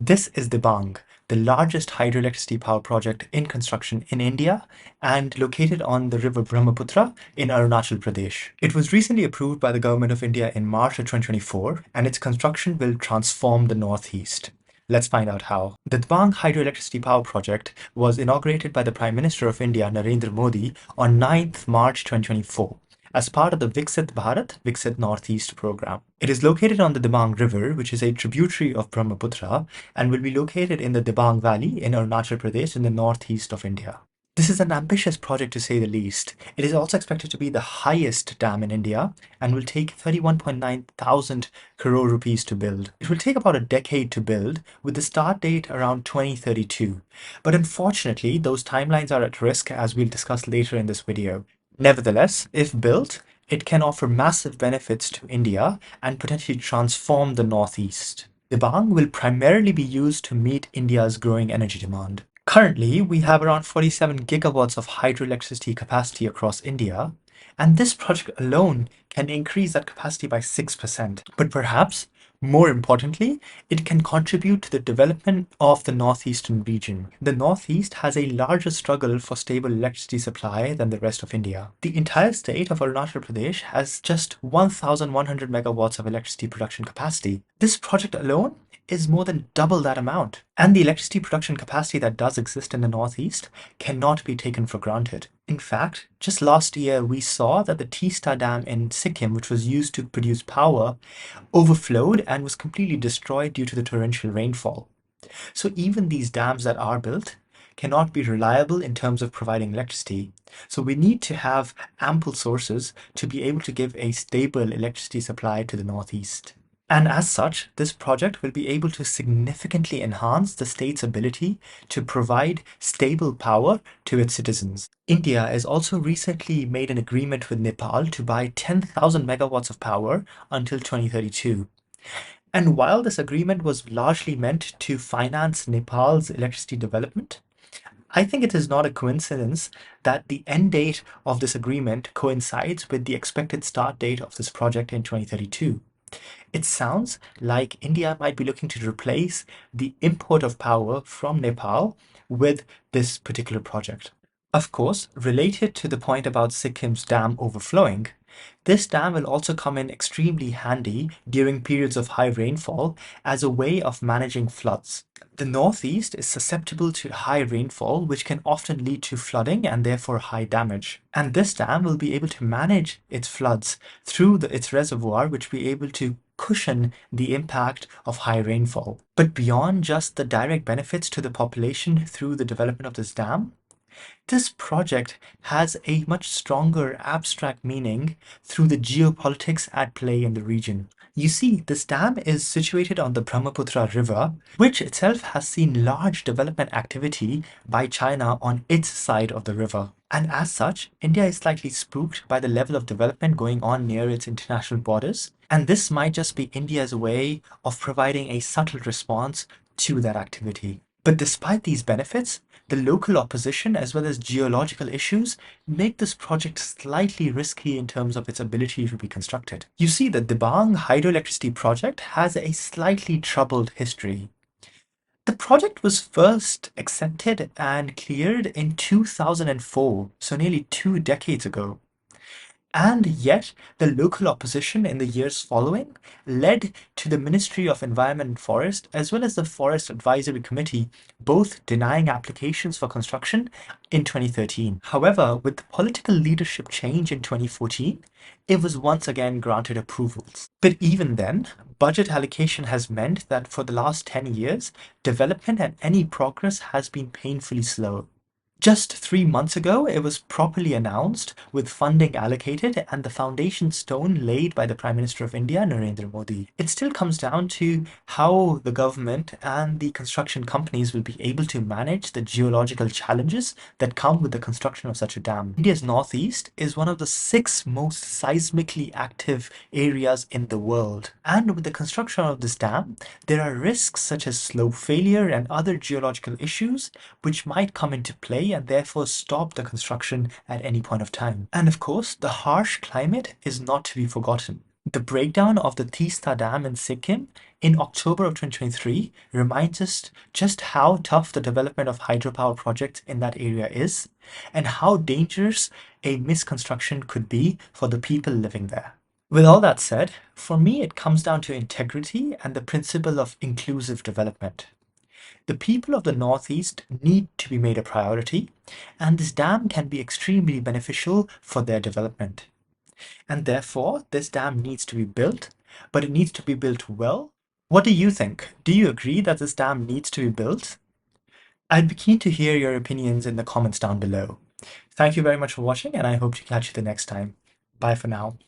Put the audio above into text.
This is Dibang, the largest hydroelectricity power project in construction in India and located on the river Brahmaputra in Arunachal Pradesh. It was recently approved by the Government of India in March of 2024, and its construction will transform the Northeast. Let's find out how. The Dibang Hydroelectricity Power Project was inaugurated by the Prime Minister of India, Narendra Modi, on 9th March 2024 as part of the Viksit Bharat, Viksit Northeast program. It is located on the Dibang River, which is a tributary of Brahmaputra, and will be located in the Dibang Valley in Arunachal Pradesh in the northeast of India. This is an ambitious project to say the least. It is also expected to be the highest dam in India and will take 31.9 thousand crore rupees to build. It will take about a decade to build, with the start date around 2032. But unfortunately, those timelines are at risk, as we'll discuss later in this video. Nevertheless, if built, it can offer massive benefits to India and potentially transform the Northeast. Dibang will primarily be used to meet India's growing energy demand. Currently, we have around 47 gigawatts of hydroelectricity capacity across India, and this project alone can increase that capacity by 6%. But perhaps more importantly, it can contribute to the development of the northeastern region. The northeast has a larger struggle for stable electricity supply than the rest of India. The entire state of Arunachal Pradesh has just 1,100 megawatts of electricity production capacity. This project alone is more than double that amount. And the electricity production capacity that does exist in the Northeast cannot be taken for granted. In fact, just last year we saw that the Teesta Dam in Sikkim, which was used to produce power, overflowed and was completely destroyed due to the torrential rainfall. So even these dams that are built cannot be reliable in terms of providing electricity. So we need to have ample sources to be able to give a stable electricity supply to the Northeast. And as such, this project will be able to significantly enhance the state's ability to provide stable power to its citizens. India has also recently made an agreement with Nepal to buy 10,000 megawatts of power until 2032. And while this agreement was largely meant to finance Nepal's electricity development, I think it is not a coincidence that the end date of this agreement coincides with the expected start date of this project in 2032. It sounds like India might be looking to replace the import of power from Nepal with this particular project. Of course, related to the point about Sikkim's dam overflowing, this dam will also come in extremely handy during periods of high rainfall as a way of managing floods. The Northeast is susceptible to high rainfall, which can often lead to flooding and therefore high damage. And this dam will be able to manage its floods through its reservoir, which will be able to cushion the impact of high rainfall. But beyond just the direct benefits to the population through the development of this dam, this project has a much stronger abstract meaning through the geopolitics at play in the region. You see, this dam is situated on the Brahmaputra River, which itself has seen large development activity by China on its side of the river. And as such, India is slightly spooked by the level of development going on near its international borders. And this might just be India's way of providing a subtle response to that activity. But despite these benefits, the local opposition as well as geological issues make this project slightly risky in terms of its ability to be constructed. You see, the Dibang hydroelectricity project has a slightly troubled history. The project was first accepted and cleared in 2004, so nearly 2 decades ago. And yet, the local opposition in the years following led to the Ministry of Environment and Forest, as well as the Forest Advisory Committee, both denying applications for construction in 2013. However, with the political leadership change in 2014, it was once again granted approvals. But even then, budget allocation has meant that for the last 10 years, development and any progress has been painfully slow. Just 3 months ago, it was properly announced with funding allocated and the foundation stone laid by the Prime Minister of India, Narendra Modi. It still comes down to how the government and the construction companies will be able to manage the geological challenges that come with the construction of such a dam. India's northeast is one of the 6 most seismically active areas in the world. And with the construction of this dam, there are risks such as slope failure and other geological issues which might come into play and therefore stop the construction at any point of time. And of course, the harsh climate is not to be forgotten. The breakdown of the Teesta Dam in Sikkim in October of 2023 reminds us just how tough the development of hydropower projects in that area is and how dangerous a misconstruction could be for the people living there. With all that said, for me, it comes down to integrity and the principle of inclusive development. The people of the Northeast need to be made a priority, and this dam can be extremely beneficial for their development. And therefore, this dam needs to be built, but it needs to be built well. What do you think? Do you agree that this dam needs to be built? I'd be keen to hear your opinions in the comments down below. Thank you very much for watching, and I hope to catch you the next time. Bye for now.